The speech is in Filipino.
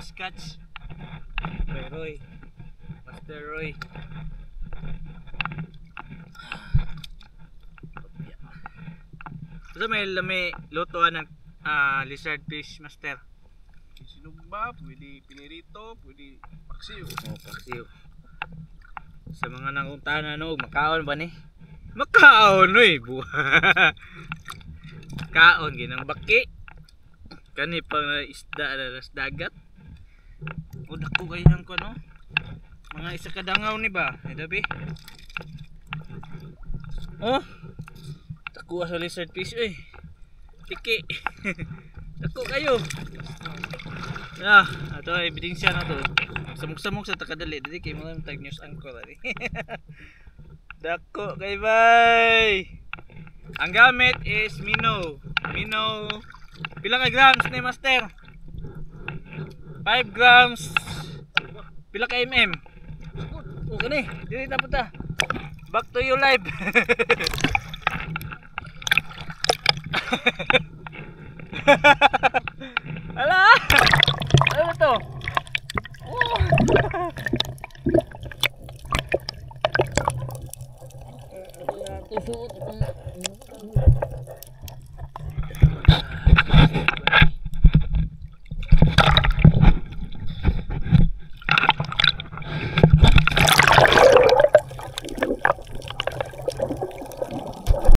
fish catch kay Roy, Master Roy. So may lutuan ng lizard fish, Master. Sinugba, pwede pinirito, pwede paksiw. Oh, paksiw. Sa mga nangutana no, makaon ba ni? Makaon oy, kaon ginang baki. Kani pang isda na dagat. O dako kay nang ko no. Mga isa ka dangaw ni ba? Dabi. Oh. Dako sa lizard fish oy. Tiki. Dako kayo. Ato ebidensya na to. Samok-samok sa takadali dili kay mga tag news anchor ali. Dako kay bay. Ang gamit is Mino. Pila ka grams ni Master? 5 grams. Pila ka mm? O kani, dili ta puta. Back to you live. Ala!